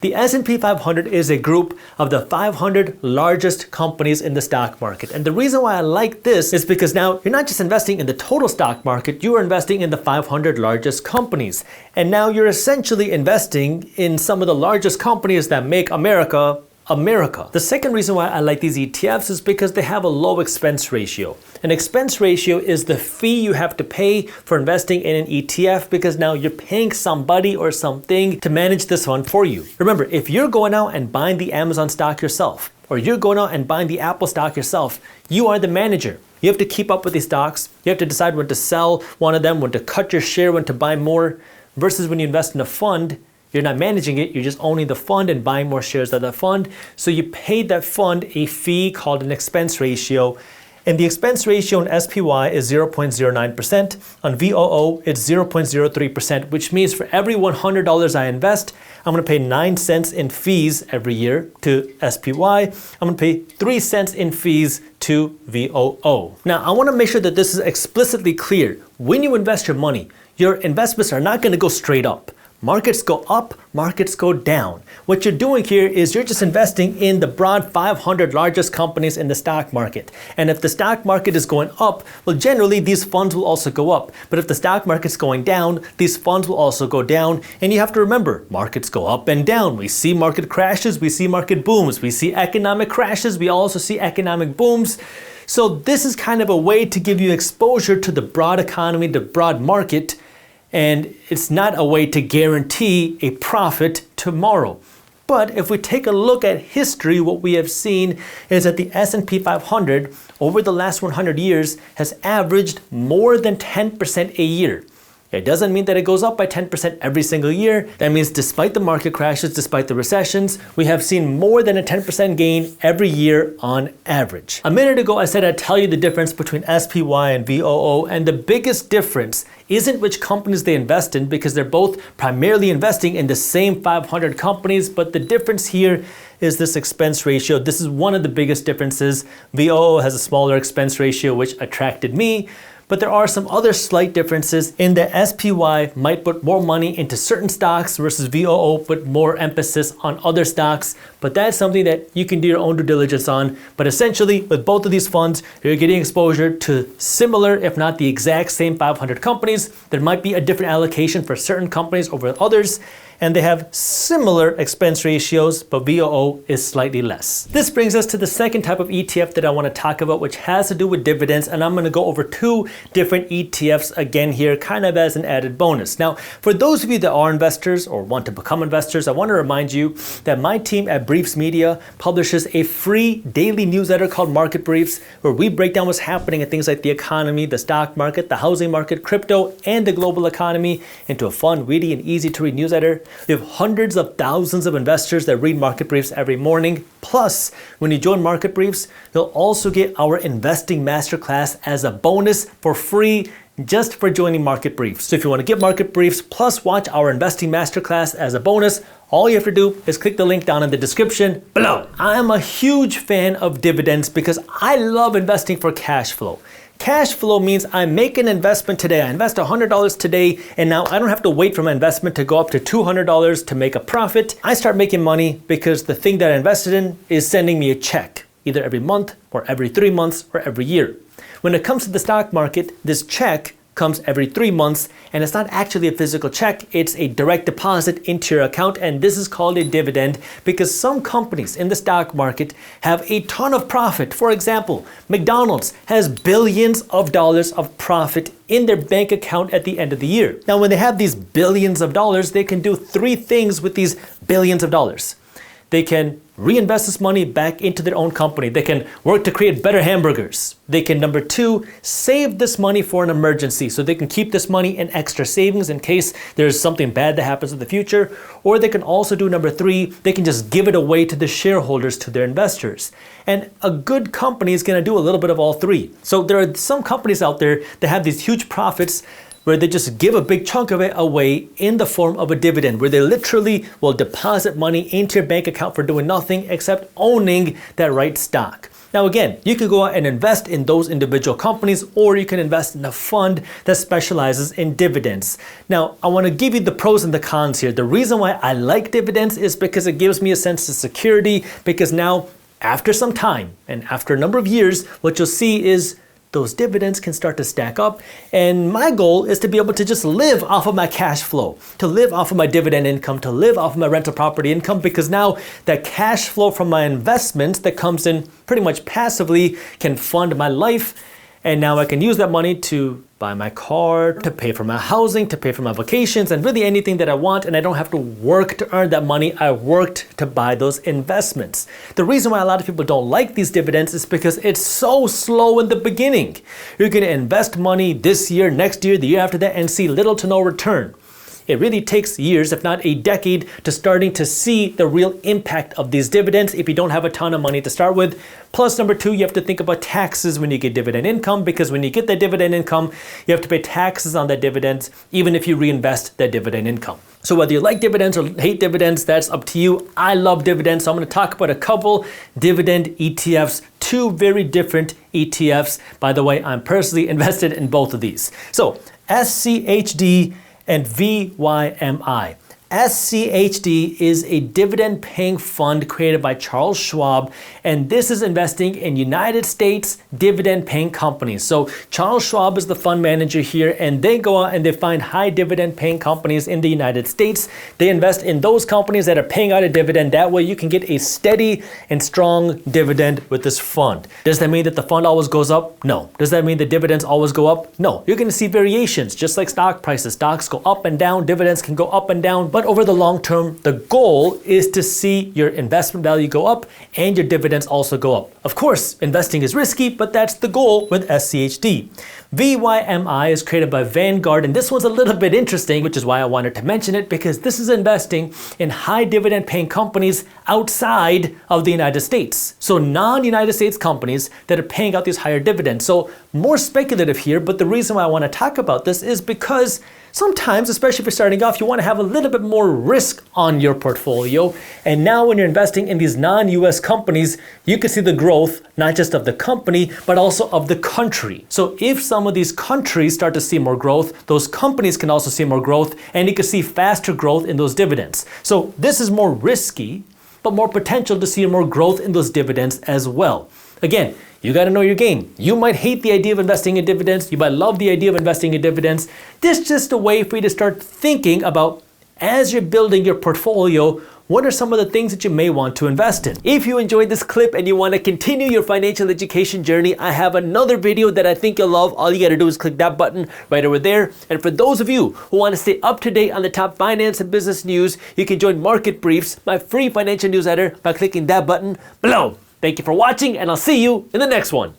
The S&P 500 is a group of the 500 largest companies in the stock market. And the reason why I like this is because now you're not just investing in the total stock market, you are investing in the 500 largest companies. And now you're essentially investing in some of the largest companies that make America. The second reason why I like these ETFs is because they have a low expense ratio. An expense ratio is the fee you have to pay for investing in an ETF because now you're paying somebody or something to manage this fund for you. Remember, if you're going out and buying the Amazon stock yourself, or you're going out and buying the Apple stock yourself, you are the manager. You have to keep up with these stocks. You have to decide when to sell one of them, when to cut your share, when to buy more, versus when you invest in a fund, you're not managing it, you're just owning the fund and buying more shares of the fund. So you paid that fund a fee called an expense ratio. And the expense ratio on SPY is 0.09%. On VOO, it's 0.03%, which means for every $100 I invest, I'm going to pay 9 cents in fees every year to SPY. I'm going to pay 3 cents in fees to VOO. Now, I want to make sure that this is explicitly clear. When you invest your money, your investments are not going to go straight up. Markets go up, markets go down. What you're doing here is you're just investing in the broad 500 largest companies in the stock market. And if the stock market is going up, well, generally these funds will also go up. But if the stock market's going down, these funds will also go down. And you have to remember, markets go up and down. We see market crashes, we see market booms, we see economic crashes, we also see economic booms. So this is kind of a way to give you exposure to the broad economy, the broad market. And it's not a way to guarantee a profit tomorrow. But if we take a look at history, what we have seen is that the S&P 500 over the last 100 years has averaged more than 10% a year. It doesn't mean that it goes up by 10% every single year. That means despite the market crashes, despite the recessions, we have seen more than a 10% gain every year on average. A minute ago, I said I'd tell you the difference between SPY and VOO, and the biggest difference isn't which companies they invest in because they're both primarily investing in the same 500 companies, but the difference here is this expense ratio. This is one of the biggest differences. VOO has a smaller expense ratio, which attracted me. But there are some other slight differences in that SPY might put more money into certain stocks versus VOO put more emphasis on other stocks. But that's something that you can do your own due diligence on. But essentially, with both of these funds, you're getting exposure to similar, if not the exact same 500 companies. There might be a different allocation for certain companies over others. And they have similar expense ratios, but VOO is slightly less. This brings us to the second type of ETF that I want to talk about, which has to do with dividends. And I'm going to go over 2 different ETFs again here, kind of as an added bonus. Now, for those of you that are investors or want to become investors, I want to remind you that my team at Briefs Media publishes a free daily newsletter called Market Briefs, where we break down what's happening in things like the economy, the stock market, the housing market, crypto, and the global economy into a fun, witty, and easy to read newsletter. We have hundreds of thousands of investors that read Market Briefs every morning. Plus, when you join Market Briefs, you'll also get our investing masterclass as a bonus for free just for joining Market Briefs. So if you want to get Market Briefs plus watch our investing masterclass as a bonus, all you have to do is click the link down in the description below. I am a huge fan of dividends because I love investing for cash flow. Cash flow means I make an investment today. I invest $100 today, and now I don't have to wait for my investment to go up to $200 to make a profit. I start making money because the thing that I invested in is sending me a check, either every month or every 3 months or every year. When it comes to the stock market, this check comes every 3 months, and it's not actually a physical check, it's a direct deposit into your account, and this is called a dividend because some companies in the stock market have a ton of profit. For example, McDonald's has billions of dollars of profit in their bank account at the end of the year. Now, when they have these billions of dollars, they can do 3 things with these billions of dollars. They can reinvest this money back into their own company. They can work to create better hamburgers. They can, number 2, save this money for an emergency. So they can keep this money in extra savings in case there's something bad that happens in the future. Or they can also do number 3, they can just give it away to the shareholders, to their investors. And a good company is going to do a little bit of all 3. So there are some companies out there that have these huge profits where they just give a big chunk of it away in the form of a dividend, where they literally will deposit money into your bank account for doing nothing except owning that right stock. Now again, you could go out and invest in those individual companies, or you can invest in a fund that specializes in dividends. Now, I want to give you the pros and the cons here. The reason why I like dividends is because it gives me a sense of security, because now after some time and after a number of years, what you'll see is those dividends can start to stack up. And my goal is to be able to just live off of my cash flow, to live off of my dividend income, to live off of my rental property income, because now that cash flow from my investments that comes in pretty much passively can fund my life. And now I can use that money to buy my car, to pay for my housing, to pay for my vacations, and really anything that I want. And I don't have to work to earn that money. I worked to buy those investments. The reason why a lot of people don't like these dividends is because it's so slow in the beginning. You're going to invest money this year, next year, the year after that, and see little to no return. It really takes years, if not a decade, to starting to see the real impact of these dividends if you don't have a ton of money to start with. Plus, number two, you have to think about taxes when you get dividend income, because when you get that dividend income, you have to pay taxes on that dividends, even if you reinvest that dividend income. So whether you like dividends or hate dividends, that's up to you. I love dividends, so I'm going to talk about a couple dividend ETFs, two very different ETFs. By the way, I'm personally invested in both of these. So SCHD and VYMI. SCHD is a dividend-paying fund created by Charles Schwab, and this is investing in United States dividend-paying companies. So Charles Schwab is the fund manager here, and they go out and they find high dividend-paying companies in the United States. They invest in those companies that are paying out a dividend. That way you can get a steady and strong dividend with this fund. Does that mean that the fund always goes up? No. Does that mean the dividends always go up? No. You're going to see variations, just like stock prices. Stocks go up and down, dividends can go up and down, but over the long term, the goal is to see your investment value go up and your dividends also go up. Of course, investing is risky, but that's the goal with SCHD. VYMI is created by Vanguard, and this one's a little bit interesting, which is why I wanted to mention it, because this is investing in high dividend paying companies outside of the United States. So non-United States companies that are paying out these higher dividends. So more speculative here, but the reason why I want to talk about this is because sometimes, especially if you're starting off, you want to have a little bit more risk on your portfolio. And now when you're investing in these non-US companies, you can see the growth, not just of the company, but also of the country. So if some of these countries start to see more growth, those companies can also see more growth, and you can see faster growth in those dividends. So this is more risky, but more potential to see more growth in those dividends as well. Again, you got to know your game. You might hate the idea of investing in dividends. You might love the idea of investing in dividends. This is just a way for you to start thinking about, as you're building your portfolio, what are some of the things that you may want to invest in? If you enjoyed this clip and you want to continue your financial education journey, I have another video that I think you'll love. All you got to do is click that button right over there. And for those of you who want to stay up to date on the top finance and business news, you can join Market Briefs, my free financial newsletter, by clicking that button below. Thank you for watching, and I'll see you in the next one.